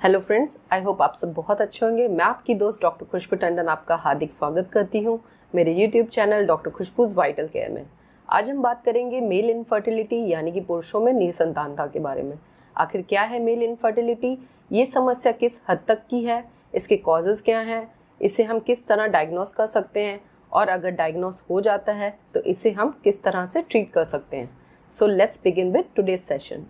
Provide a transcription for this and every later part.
Hello friends, I hope आप सब बहुत अच्छे होंगे। मैं आपकी दोस्त डॉक्टर खुशबू टंडन आपका हार्दिक स्वागत करती हूँ मेरे YouTube channel doctor Khushbu's vital care में। आज हम बात करेंगे मेल इनफर्टिलिटी यानी कि पुरुषों में निसंतानता के बारे में। आखिर क्या है मेल इनफर्टिलिटी, ये समस्या किस हद तक की है, इसके कॉजेज़ क्या हैं, इसे हम किस तरह डायग्नोस कर सकते हैं और अगर डायग्नोस हो जाता है तो इसे हम किस तरह से ट्रीट कर सकते हैं। So let's begin with today's session.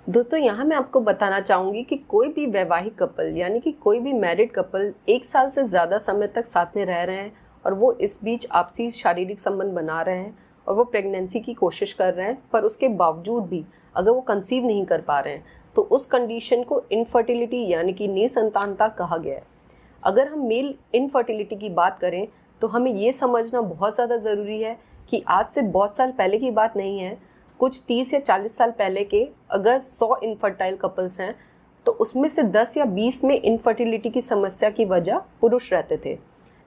दोस्तों, यहाँ मैं आपको बताना चाहूँगी कि कोई भी वैवाहिक कपल यानी कि कोई भी मैरिड कपल 1 साल से ज़्यादा समय तक साथ में रह रहे हैं और वो इस बीच आपसी शारीरिक संबंध बना रहे हैं और वो प्रेगनेंसी की कोशिश कर रहे हैं, पर उसके बावजूद भी अगर वो कंसीव नहीं कर पा रहे हैं तो उस कंडीशन को इनफर्टिलिटी यानी कि निसंतानता कहा गया है। अगर हम मेल इनफर्टिलिटी की बात करें तो हमें ये समझना बहुत ज़्यादा ज़रूरी है कि आज से बहुत साल पहले की बात नहीं है। कुछ 30 या 40 साल पहले के अगर 100 इनफर्टाइल कपल्स हैं तो उसमें से 10 या 20 में इनफर्टिलिटी की समस्या की वजह पुरुष रहते थे।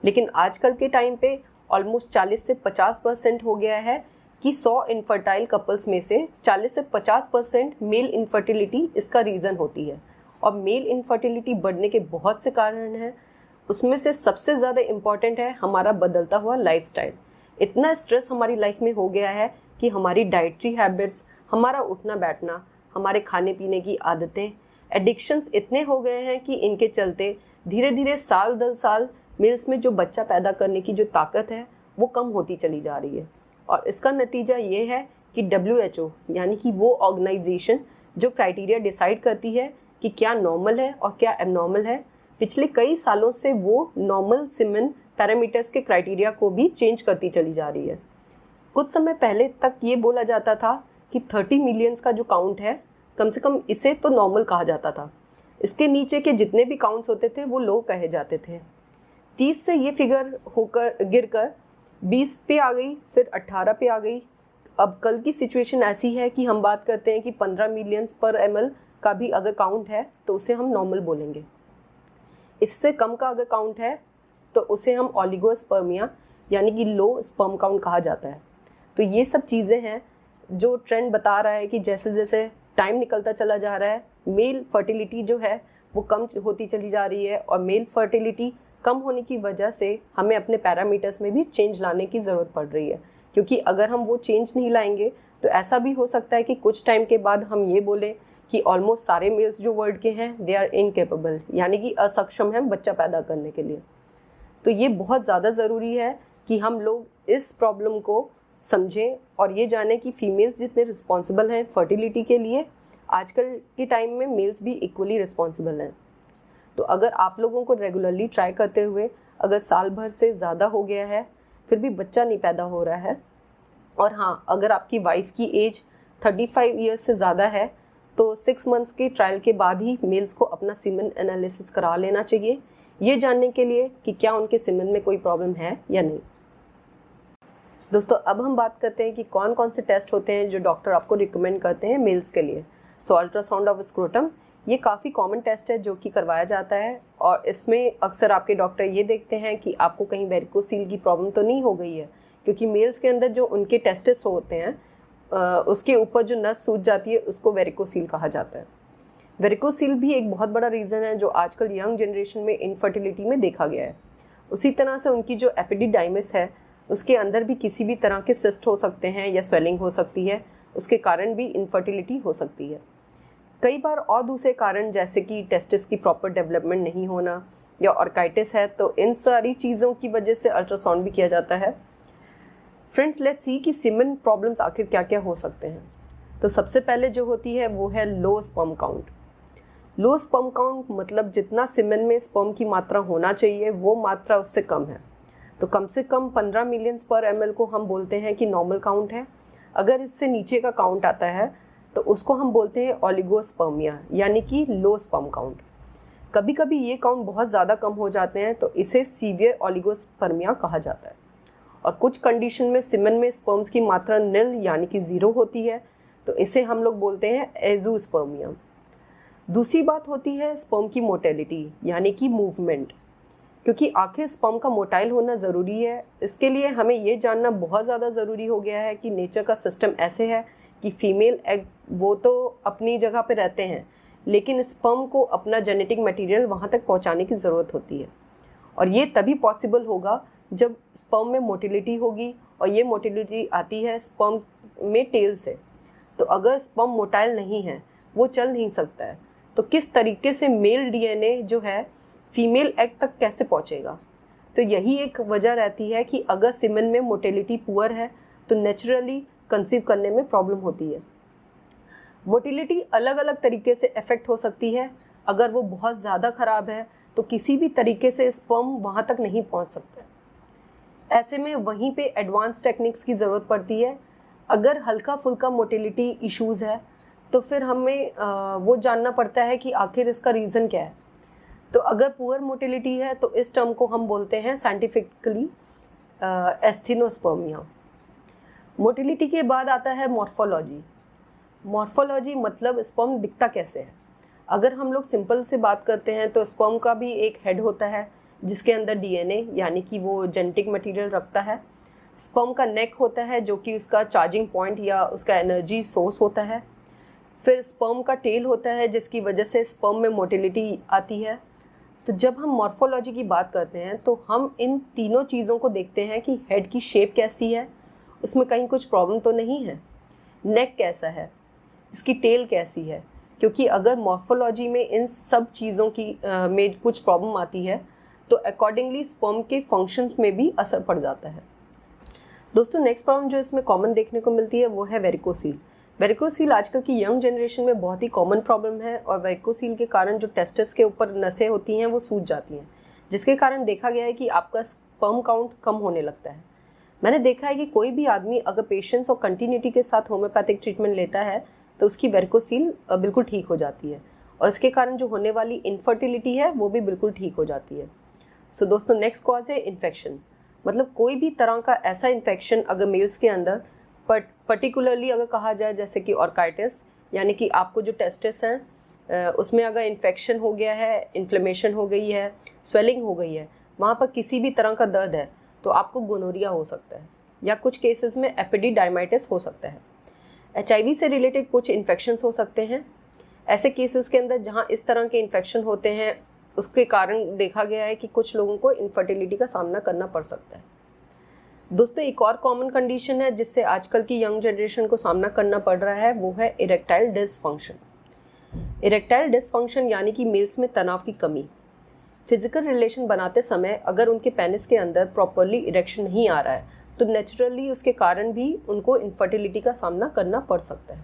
लेकिन आजकल के टाइम पे ऑलमोस्ट 40 से 50% हो गया है कि 100 इनफर्टाइल कपल्स में से 40 से 50% मेल इनफर्टिलिटी इसका रीज़न होती है। और मेल इनफर्टिलिटी बढ़ने के बहुत से कारण हैं, उसमें से सबसे ज़्यादा इम्पॉर्टेंट है हमारा बदलता हुआ लाइफस्टाइल। इतना स्ट्रेस हमारी लाइफ में हो गया है कि हमारी डाइटरी हैबिट्स, हमारा उठना बैठना, हमारे खाने पीने की आदतें, एडिक्शंस इतने हो गए हैं कि इनके चलते धीरे धीरे साल दर साल मेल्स में जो बच्चा पैदा करने की जो ताकत है वो कम होती चली जा रही है। और इसका नतीजा ये है कि WHO यानी कि वो ऑर्गेनाइजेशन जो क्राइटेरिया डिसाइड करती है कि क्या नॉर्मल है और क्या एबनॉर्मल है, पिछले कई सालों से वो नॉर्मल सीमेन पैरामीटर्स के क्राइटेरिया को भी चेंज करती चली जा रही है। कुछ समय पहले तक ये बोला जाता था कि 30 मिलियंस का जो काउंट है कम से कम इसे तो नॉर्मल कहा जाता था। इसके नीचे के जितने भी काउंट्स होते थे वो लो कहे जाते थे। 30 से ये फिगर होकर गिरकर 20 पे आ गई, फिर 18 पे आ गई। अब कल की सिचुएशन ऐसी है कि हम बात करते हैं कि 15 मिलियंस पर ml का भी अगर काउंट है तो उसे हम नॉर्मल बोलेंगे। इससे कम का अगर काउंट है तो उसे हम ओलिगोस्पर्मिया यानी कि लो स्पर्म काउंट कहा जाता है। तो ये सब चीज़ें हैं जो ट्रेंड बता रहा है कि जैसे जैसे टाइम निकलता चला जा रहा है मेल फर्टिलिटी जो है वो कम होती चली जा रही है। और मेल फर्टिलिटी कम होने की वजह से हमें अपने पैरामीटर्स में भी चेंज लाने की ज़रूरत पड़ रही है, क्योंकि अगर हम वो चेंज नहीं लाएंगे तो ऐसा भी हो सकता है कि कुछ टाइम के बाद हम ये बोलें कि ऑलमोस्ट सारे मेल्स जो वर्ल्ड के हैं दे आर इनकेपेबल यानी कि असक्षम हैं बच्चा पैदा करने के लिए। तो ये बहुत ज़्यादा ज़रूरी है कि हम लोग इस प्रॉब्लम को समझें और ये जानें कि फीमेल्स जितने रिस्पॉन्सिबल हैं फर्टिलिटी के लिए, आजकल के टाइम में मेल्स भी इक्वली रिस्पॉन्सिबल हैं। तो अगर आप लोगों को रेगुलरली ट्राई करते हुए अगर साल भर से ज़्यादा हो गया है फिर भी बच्चा नहीं पैदा हो रहा है, और हाँ, अगर आपकी वाइफ की एज 35 ईयर्स से ज़्यादा है तो 6 मंथ्स के ट्रायल के बाद ही मेल्स को अपना सीमेन एनालिसिस करा लेना चाहिए, ये जानने के लिए कि क्या उनके सीमेन में कोई प्रॉब्लम है या नहीं। दोस्तों, अब हम बात करते हैं कि कौन कौन से टेस्ट होते हैं जो डॉक्टर आपको रिकमेंड करते हैं मेल्स के लिए। अल्ट्रासाउंड ऑफ स्क्रोटम ये काफ़ी कॉमन टेस्ट है जो कि करवाया जाता है, और इसमें अक्सर आपके डॉक्टर ये देखते हैं कि आपको कहीं वेरिकोसील की प्रॉब्लम तो नहीं हो गई है, क्योंकि मेल्स के अंदर जो उनके टेस्टिस होते हैं उसके ऊपर जो नस सूज जाती है उसको वेरिकोसील कहा जाता है। वेरिकोसील भी एक बहुत बड़ा रीज़न है जो आजकल यंग जनरेशन में इनफर्टिलिटी में देखा गया है। उसी तरह से उनकी जो एपिडिडाइमिस है उसके अंदर भी किसी भी तरह के सिस्ट हो सकते हैं या स्वेलिंग हो सकती है, उसके कारण भी इनफर्टिलिटी हो सकती है। कई बार और दूसरे कारण जैसे कि टेस्टिस की प्रॉपर डेवलपमेंट नहीं होना या ऑर्काइटिस है, तो इन सारी चीज़ों की वजह से अल्ट्रासाउंड भी किया जाता है। फ्रेंड्स, लेट्स सी कि सीमेन प्रॉब्लम्स आखिर क्या क्या हो सकते हैं। तो सबसे पहले जो होती है वो है low sperm count. Low sperm count मतलब जितना सीमेन में स्पर्म की मात्रा होना चाहिए वो मात्रा उससे कम है। तो कम से कम 15 मिलियंस पर ml को हम बोलते हैं कि नॉर्मल काउंट है। अगर इससे नीचे का काउंट आता है तो उसको हम बोलते हैं ओलिगोस्पर्मिया यानी कि लो स्पर्म काउंट। कभी कभी ये काउंट बहुत ज़्यादा कम हो जाते हैं तो इसे सीवियर ओलिगोस्पर्मिया कहा जाता है। और कुछ कंडीशन में सीमेन में स्पर्म्स की मात्रा निल यानी कि 0 होती है तो इसे हम लोग बोलते हैं एजोस्पर्मिया। दूसरी बात होती है स्पर्म की मोटेलिटी यानी कि मूवमेंट। क्योंकि आखिर स्पर्म का मोटाइल होना ज़रूरी है, इसके लिए हमें ये जानना बहुत ज़्यादा ज़रूरी हो गया है कि नेचर का सिस्टम ऐसे है कि फीमेल एग वो तो अपनी जगह पे रहते हैं, लेकिन स्पर्म को अपना जेनेटिक मटेरियल वहाँ तक पहुँचाने की ज़रूरत होती है। और ये तभी पॉसिबल होगा जब स्पर्म में मोटिलिटी होगी, और ये मोटिलिटी आती है स्पर्म में टेल से। तो अगर स्पर्म मोटाइल नहीं है, वो चल नहीं सकता है, तो किस तरीके से मेल डीएनए जो है फीमेल एग तक कैसे पहुंचेगा? तो यही एक वजह रहती है कि अगर सीमेन में मोटिलिटी पुअर है तो नेचुरली कंसीव करने में प्रॉब्लम होती है। मोटिलिटी अलग अलग तरीके से अफेक्ट हो सकती है। अगर वो बहुत ज़्यादा ख़राब है तो किसी भी तरीके से स्पर्म वहाँ तक नहीं पहुँच सकता। ऐसे में वहीं पे एडवांस टेक्निक्स की ज़रूरत पड़ती है। अगर हल्का फुल्का मोटिलिटी इश्यूज़ है तो फिर हमें वो जानना पड़ता है कि आखिर इसका रीज़न क्या है। तो अगर पुअर मोटिलिटी है तो इस टर्म को हम बोलते हैं साइंटिफिकली एस्थेनोस्पर्मिया। मोटिलिटी के बाद आता है मॉर्फोलॉजी। मॉर्फोलॉजी मतलब स्पर्म दिखता कैसे है। अगर हम लोग सिंपल से बात करते हैं तो स्पर्म का भी एक हेड होता है जिसके अंदर डीएनए यानी कि वो जेनेटिक मटेरियल रखता है। स्पर्म का नेक होता है जो कि उसका चार्जिंग पॉइंट या उसका एनर्जी सोर्स होता है। फिर स्पर्म का टेल होता है जिसकी वजह से स्पर्म में मोटिलिटी आती है। तो जब हम मॉर्फोलॉजी की बात करते हैं तो हम इन तीनों चीज़ों को देखते हैं कि हेड की शेप कैसी है, उसमें कहीं कुछ प्रॉब्लम तो नहीं है, नेक कैसा है, इसकी टेल कैसी है। क्योंकि अगर मॉर्फोलॉजी में इन सब चीज़ों की में कुछ प्रॉब्लम आती है तो अकॉर्डिंगली स्पर्म के फंक्शंस में भी असर पड़ जाता है। दोस्तों, नेक्स्ट प्रॉब्लम जो इसमें कॉमन देखने को मिलती है वो है वेरिकोसील। वेरिकोसील आजकल की यंग जनरेशन में बहुत ही कॉमन प्रॉब्लम है, और वेरिकोसील के कारण जो टेस्टिस के ऊपर नसें होती हैं वो सूज जाती हैं, जिसके कारण देखा गया है कि आपका स्पर्म काउंट कम होने लगता है। मैंने देखा है कि कोई भी आदमी अगर पेशेंस और कंटिन्यूटी के साथ होम्योपैथिक ट्रीटमेंट लेता है तो उसकी वेरिकोसील बिल्कुल ठीक हो जाती है, और इसके कारण जो होने वाली इनफर्टिलिटी है वो भी बिल्कुल ठीक हो जाती है। सो दोस्तों, नेक्स्ट कॉज है इन्फेक्शन। मतलब कोई भी तरह का ऐसा इन्फेक्शन अगर मेल्स के अंदर पर्टिकुलरली अगर कहा जाए, जैसे कि ऑर्काइटिस यानी कि आपको जो टेस्टिस हैं उसमें अगर इन्फेक्शन हो गया है, इन्फ्लेमेशन हो गई है, स्वेलिंग हो गई है, वहाँ पर किसी भी तरह का दर्द है तो आपको गोनोरिया हो सकता है, या कुछ केसेस में एपिडिडाइमाइटिस हो सकता है। HIV से रिलेटेड कुछ इन्फेक्शंस हो सकते हैं। ऐसे केसेस के अंदर जहाँ इस तरह के इन्फेक्शन होते हैं उसके कारण देखा गया है कि कुछ लोगों को इनफर्टिलिटी का सामना करना पड़ सकता है। दोस्तों, एक और कॉमन कंडीशन है जिससे आजकल की यंग जनरेशन को सामना करना पड़ रहा है, वो है इरेक्टाइल डिसफंक्शन। इरेक्टाइल डिसफंक्शन यानी कि मेल्स में तनाव की कमी। फिजिकल रिलेशन बनाते समय अगर उनके पेनिस के अंदर प्रॉपरली इरेक्शन नहीं आ रहा है तो नेचुरली उसके कारण भी उनको इनफर्टिलिटी का सामना करना पड़ सकता है।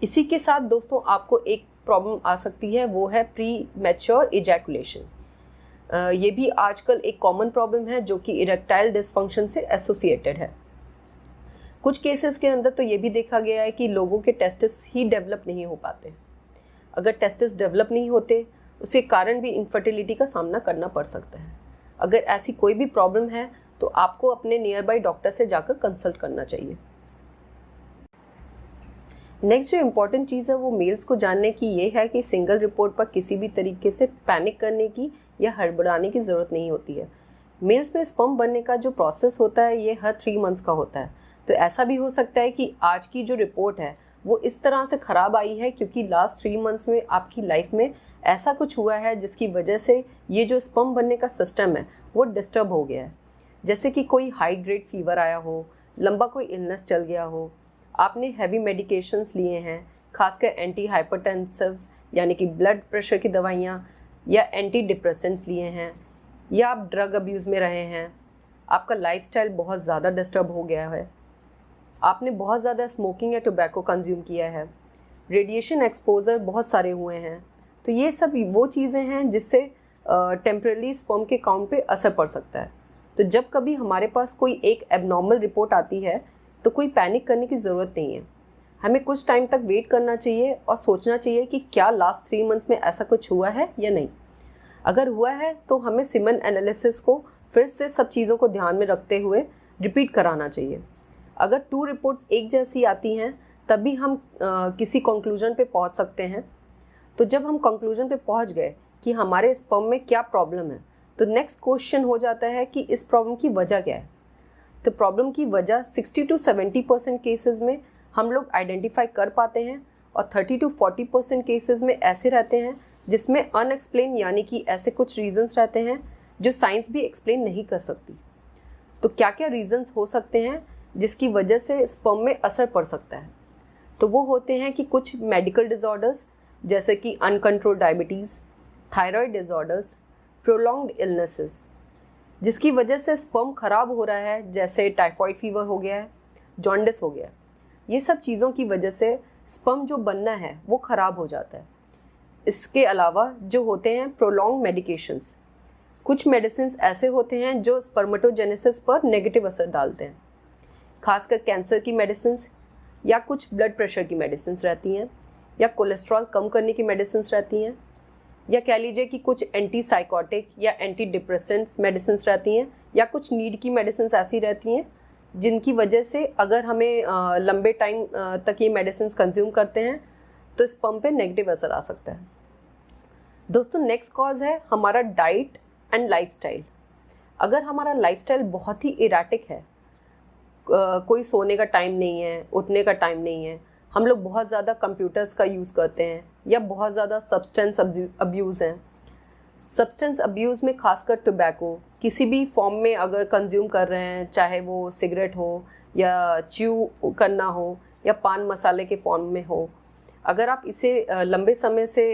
इसी के साथ दोस्तों आपको एक प्रॉब्लम आ सकती है, वो है प्री मैच्योर इजैकुलेशन। ये भी आजकल एक कॉमन प्रॉब्लम है जो कि इरेक्टाइल डिसफंक्शन से एसोसिएटेड है। कुछ केसेस के अंदर तो ये भी देखा गया है कि लोगों के टेस्टिस ही डेवलप नहीं हो पाते। अगर टेस्टिस डेवलप नहीं होते उसके कारण भी इनफर्टिलिटी का सामना करना पड़ सकता है। अगर ऐसी कोई भी प्रॉब्लम है तो आपको अपने नियर बाई डॉक्टर से जाकर कंसल्ट करना चाहिए। नेक्स्ट जो इम्पॉर्टेंट चीज़ है वो मेल्स को जानने की ये है कि सिंगल रिपोर्ट पर किसी भी तरीके से पैनिक करने की या हड़बड़ाने की ज़रूरत नहीं होती है। मेल्स में स्पर्म बनने का जो प्रोसेस होता है ये हर 3 मंथ्स का होता है। तो ऐसा भी हो सकता है कि आज की जो रिपोर्ट है वो इस तरह से ख़राब आई है क्योंकि लास्ट 3 मंथ्स में आपकी लाइफ में ऐसा कुछ हुआ है जिसकी वजह से ये जो स्पर्म बनने का सिस्टम है वो डिस्टर्ब हो गया है। जैसे कि कोई हाई ग्रेड फीवर आया हो, लंबा कोई इलनेस चल गया हो, आपने हैवी मेडिकेशंस लिए हैं, खासकर एंटी हाइपरटेंसिव्स यानी कि ब्लड प्रेशर की दवाइयाँ या एंटी डिप्रेसेंट्स लिए हैं, या आप ड्रग अब्यूज़ में रहे हैं, आपका लाइफस्टाइल बहुत ज़्यादा डिस्टर्ब हो गया है, आपने बहुत ज़्यादा स्मोकिंग या टोबैको कंज्यूम किया है, रेडिएशन एक्सपोजर बहुत सारे हुए हैं। तो ये सब वो चीज़ें हैं जिससे टेम्परेरी स्पर्म के काउंट पे असर पड़ सकता है। तो जब कभी हमारे पास कोई एक एबनॉर्मल रिपोर्ट आती है तो कोई पैनिक करने की ज़रूरत नहीं है। हमें कुछ टाइम तक वेट करना चाहिए और सोचना चाहिए कि क्या लास्ट 3 मंथ्स में ऐसा कुछ हुआ है या नहीं। अगर हुआ है तो हमें सीमेन एनालिसिस को फिर से सब चीज़ों को ध्यान में रखते हुए रिपीट कराना चाहिए। अगर 2 रिपोर्ट्स एक जैसी आती हैं तभी हम किसी कंक्लूजन पे पहुंच सकते हैं। तो जब हम कंक्लूजन पे पहुंच गए कि हमारे स्पर्म में क्या प्रॉब्लम है तो नेक्स्ट क्वेश्चन हो जाता है कि इस प्रॉब्लम की वजह क्या है। तो प्रॉब्लम की वजह 60 to 70% केसेस में हम लोग आइडेंटिफाई कर पाते हैं और 30 to 40% केसेस में ऐसे रहते हैं जिसमें अनएक्सप्लेन यानी कि ऐसे कुछ रीजंस रहते हैं जो साइंस भी एक्सप्लेन नहीं कर सकती। तो क्या क्या रीजंस हो सकते हैं जिसकी वजह से स्पर्म में असर पड़ सकता है? तो वो होते हैं कि कुछ मेडिकल डिसऑर्डर्स जैसे कि uncontrol diabetes, thyroid disorders, prolonged illnesses जिसकी वजह से स्पर्म खराब हो रहा है, जैसे टाइफाइड फीवर हो गया है, जॉन्डिस हो गया है। ये सब चीज़ों की वजह से स्पर्म जो बनना है वो ख़राब हो जाता है। इसके अलावा जो होते हैं प्रोलॉन्ग मेडिकेशंस, कुछ मेडिसिन ऐसे होते हैं जो स्पर्मेटोजेनेसिस पर नेगेटिव असर डालते हैं, खासकर कैंसर की मेडिसिन या कुछ ब्लड प्रेशर की मेडिसिन रहती हैं या कोलेस्ट्रॉल कम करने की मेडिसिन रहती हैं या कह लीजिए कि कुछ एंटी साइकोटिक या एंटी डिप्रेसेंट्स मेडिसिन रहती हैं या कुछ नीड की मेडिसिन ऐसी रहती हैं जिनकी वजह से अगर हमें लंबे टाइम तक ये मेडिसिन कंज्यूम करते हैं तो स्पर्म पे नेगेटिव असर आ सकता है। दोस्तों नेक्स्ट कॉज है हमारा डाइट एंड लाइफस्टाइल। अगर हमारा लाइफस्टाइल बहुत ही इरेटिक है, कोई सोने का टाइम नहीं है, उठने का टाइम नहीं है, हम लोग बहुत ज़्यादा कंप्यूटर्स का यूज़ करते हैं या बहुत ज़्यादा सब्सटेंस अब्यूज़ हैं। सब्सटेंस अब्यूज़ में खासकर टोबैको किसी भी फॉर्म में अगर कंज्यूम कर रहे हैं, चाहे वो सिगरेट हो या च्यू करना हो या पान मसाले के फॉर्म में हो, अगर आप इसे लंबे समय से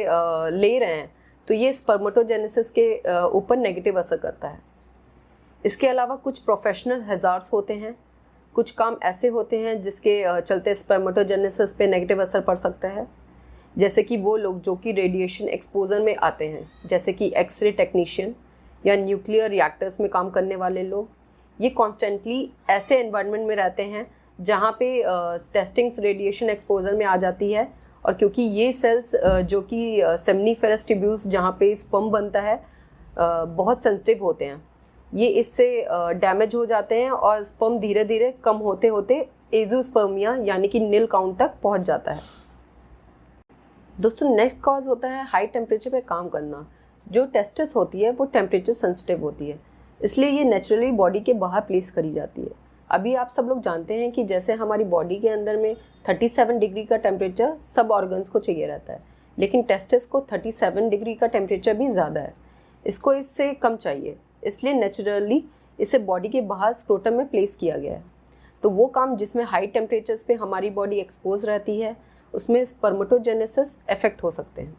ले रहे हैं तो ये स्पर्मेटोजेनेसिस के ऊपर नेगेटिव असर करता है। इसके अलावा कुछ प्रोफेशनल हैज़ार्ड्स होते हैं, कुछ काम ऐसे होते हैं जिसके चलते स्पर्मेटोजेनेसिस पे नेगेटिव असर पड़ सकता है, जैसे कि वो लोग जो कि रेडिएशन एक्सपोजर में आते हैं, जैसे कि एक्सरे टेक्नीशियन या न्यूक्लियर रिएक्टर्स में काम करने वाले लोग। ये कॉन्स्टेंटली ऐसे एनवायरनमेंट में रहते हैं जहाँ पे टेस्टिंग्स रेडिएशन एक्सपोजर में आ जाती है, और क्योंकि ये सेल्स जो कि सेमनीफेरस ट्यूब्यूल्स जहाँ पे स्पर्म बनता है बहुत सेंसिटिव होते हैं, ये इससे डैमेज हो जाते हैं और स्पर्म धीरे धीरे कम होते होते एज़ोस्पर्मिया यानी कि नील काउंट तक पहुंच जाता है। दोस्तों नेक्स्ट कॉज होता है हाई टेम्परेचर पे काम करना। जो टेस्टिस होती है वो टेम्परेचर सेंसिटिव होती है, इसलिए ये नेचुरली बॉडी के बाहर प्लेस करी जाती है। अभी आप सब लोग जानते हैं कि जैसे हमारी बॉडी के अंदर में 37 डिग्री का टेम्परेचर सब ऑर्गन्स को चाहिए रहता है, लेकिन टेस्टिस को 37 डिग्री का टेम्परेचर भी ज़्यादा है, इसको इससे कम चाहिए, इसलिए नेचुरली इसे बॉडी के बाहर स्क्रोटम में प्लेस किया गया है। तो वो काम जिसमें हाई टेम्परेचर्स पे हमारी बॉडी एक्सपोज रहती है उसमें स्पर्मेटोजेनेसिस इफेक्ट हो सकते हैं।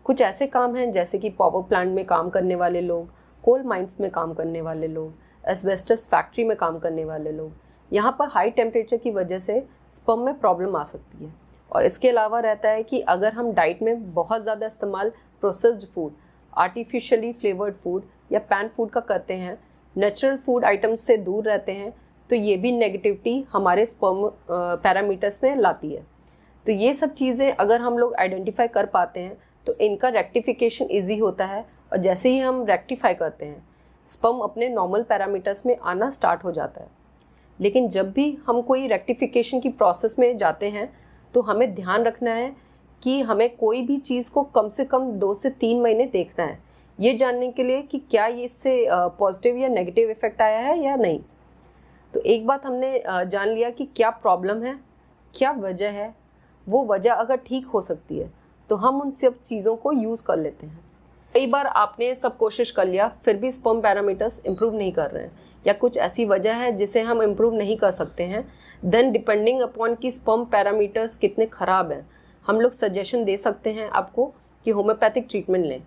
कुछ ऐसे काम हैं जैसे कि पावर प्लांट में काम करने वाले लोग, कोल माइंस में काम करने वाले लोग, एस्बेस्टस फैक्ट्री में काम करने वाले लोग, यहाँ पर हाई टेम्परेचर की वजह से स्पर्म में प्रॉब्लम आ सकती है। और इसके अलावा रहता है कि अगर हम डाइट में बहुत ज़्यादा इस्तेमाल processed food, artificially flavoured food या पैन फूड का करते हैं, नेचुरल फूड आइटम्स से दूर रहते हैं, तो ये भी नेगेटिविटी हमारे स्पर्म पैरामीटर्स में लाती है। तो ये सब चीज़ें अगर हम लोग आइडेंटिफाई कर पाते हैं तो इनका रेक्टिफिकेशन ईजी होता है, और जैसे ही हम रेक्टिफाई करते हैं स्पर्म अपने नॉर्मल पैरामीटर्स में आना स्टार्ट हो जाता है। लेकिन जब भी हम कोई रेक्टिफिकेशन की प्रोसेस में जाते हैं तो हमें ध्यान रखना है कि हमें कोई भी चीज़ को कम से कम 2 से 3 महीने देखना है, ये जानने के लिए कि क्या ये इससे पॉजिटिव या नेगेटिव इफेक्ट आया है या नहीं। तो एक बात हमने जान लिया कि क्या प्रॉब्लम है, क्या वजह है, वो वजह अगर ठीक हो सकती है तो हम उन सब चीज़ों को यूज़ कर लेते हैं। कई बार आपने सब कोशिश कर लिया फिर भी स्पर्म पैरामीटर्स इम्प्रूव नहीं कर रहे हैं, या कुछ ऐसी वजह है जिसे हम इम्प्रूव नहीं कर सकते हैं, देन डिपेंडिंग अपॉन कि स्पर्म पैरामीटर्स कितने ख़राब हैं, हम लोग सजेशन दे सकते हैं आपको कि होम्योपैथिक ट्रीटमेंट लें।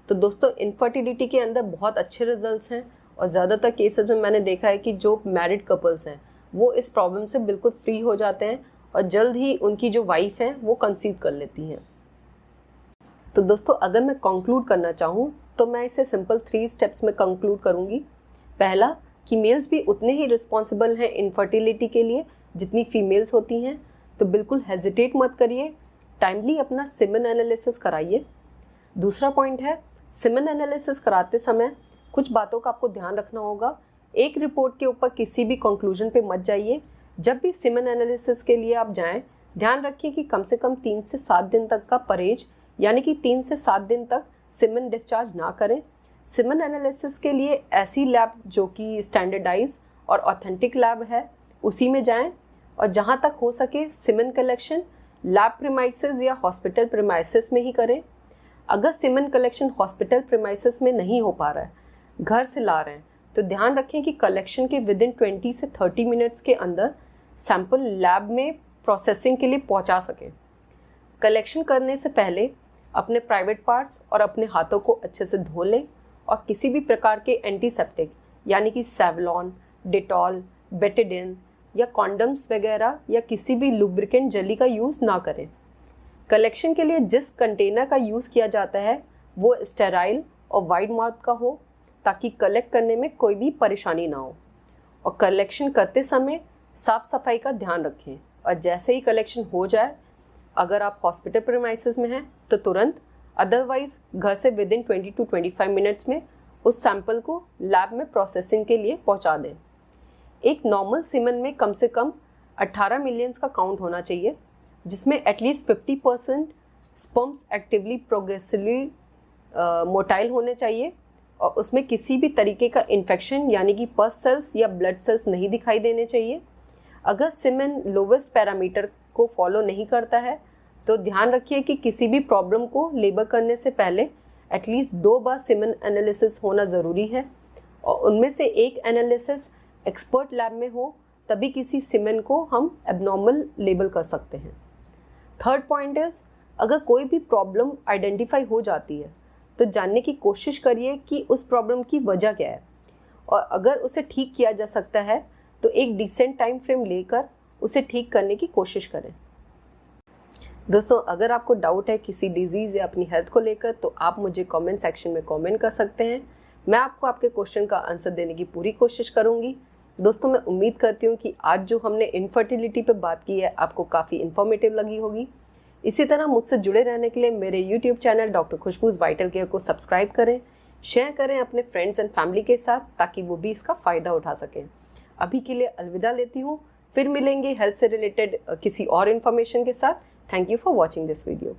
तो दोस्तों इनफर्टिलिटी के अंदर बहुत अच्छे रिजल्ट्स हैं, और ज़्यादातर केसेस में मैंने देखा है कि जो मैरिड कपल्स हैं वो इस प्रॉब्लम से बिल्कुल फ्री हो जाते हैं और जल्द ही उनकी जो वाइफ हैं वो कंसीव कर लेती हैं। तो दोस्तों अगर मैं कंक्लूड करना चाहूँ तो मैं इसे सिंपल 3 स्टेप्स में कंक्लूड करूँगी। पहला कि मेल्स भी उतने ही रिस्पॉन्सिबल हैं इनफर्टिलिटी के लिए जितनी फीमेल्स होती हैं, तो बिल्कुल हेजिटेट मत करिए, टाइमली अपना सीमेन एनालिसिस कराइए। दूसरा पॉइंट है, सीमेन एनालिसिस कराते समय कुछ बातों का आपको ध्यान रखना होगा। एक रिपोर्ट के ऊपर किसी भी कंक्लूजन पे मत जाइए। जब भी सीमेन एनालिसिस के लिए आप जाएं, ध्यान रखिए कि कम से कम 3 से 7 दिन तक का परहेज, यानी कि 3 से 7 दिन तक सीमेन डिस्चार्ज ना करें। सीमन एनालिसिस के लिए ऐसी लैब जो कि स्टैंडर्डाइज और ऑथेंटिक लैब है उसी में जाएं, और जहां तक हो सके सीमन कलेक्शन लैब प्रीमाइसेस या हॉस्पिटल प्रीमाइसेस में ही करें। अगर सीमन कलेक्शन हॉस्पिटल प्रीमाइसेस में नहीं हो पा रहा है, घर से ला रहे हैं, तो ध्यान रखें कि कलेक्शन के विदिन 20 से 30 मिनट्स के अंदर सैंपल लैब में प्रोसेसिंग के लिए पहुंचा सकें। कलेक्शन करने से पहले अपने प्राइवेट पार्ट्स और अपने हाथों को अच्छे से धो लें और किसी भी प्रकार के एंटीसेप्टिक यानी कि सेवलॉन, डेटॉल, बेटाडिन या कॉन्डम्स वगैरह या किसी भी लुब्रिकेंट जेली का यूज़ ना करें। कलेक्शन के लिए जिस कंटेनर का यूज़ किया जाता है वो स्टेराइल और वाइड माउथ का हो ताकि कलेक्ट करने में कोई भी परेशानी ना हो। और कलेक्शन करते समय साफ़ सफाई का ध्यान रखें, और जैसे ही कलेक्शन हो जाए, अगर आप हॉस्पिटल प्रीमाइसेस में हैं तो तुरंत, अदरवाइज घर से विदिन 20 to 25 मिनट्स में उस सैंपल को लैब में प्रोसेसिंग के लिए पहुंचा दें। एक नॉर्मल सीमन में कम से कम 18 मिलियंस का काउंट होना चाहिए, जिसमें at least 50% sperms actively progressively motile होने चाहिए और उसमें किसी भी तरीके का इन्फेक्शन यानी कि पस सेल्स या ब्लड सेल्स नहीं दिखाई देने चाहिए। अगर सीमेन लोवेस्ट पैरामीटर को फॉलो नहीं करता है तो ध्यान रखिए कि किसी भी प्रॉब्लम को लेबर करने से पहले एटलीस्ट 2 बार सीमेन एनालिसिस होना ज़रूरी है, और उनमें से एक एनालिसिस एक्सपर्ट लैब में हो, तभी किसी सीमेन को हम एबनॉर्मल लेबल कर सकते हैं। थर्ड पॉइंट इज़, अगर कोई भी प्रॉब्लम आइडेंटिफाई हो जाती है तो जानने की कोशिश करिए कि उस प्रॉब्लम की वजह क्या है, और अगर उसे ठीक किया जा सकता है तो एक डिसेंट टाइम फ्रेम लेकर उसे ठीक करने की कोशिश करें। दोस्तों, अगर आपको डाउट है किसी डिजीज़ या अपनी हेल्थ को लेकर तो आप मुझे कमेंट सेक्शन में कमेंट कर सकते हैं। मैं आपको आपके क्वेश्चन का आंसर देने की पूरी कोशिश करूंगी। दोस्तों, मैं उम्मीद करती हूँ कि आज जो हमने इनफर्टिलिटी पे बात की है आपको काफ़ी इन्फॉर्मेटिव लगी होगी। इसी तरह मुझसे जुड़े रहने के लिए मेरे YouTube channel doctor Khushbu's vital care को सब्सक्राइब करें, शेयर करें अपने फ्रेंड्स एंड फैमिली के साथ ताकि वो भी इसका फ़ायदा उठा सकें। अभी के लिए अलविदा लेती हूँ, फिर मिलेंगे हेल्थ से रिलेटेड किसी और इन्फॉर्मेशन के साथ। Thank you for watching this video.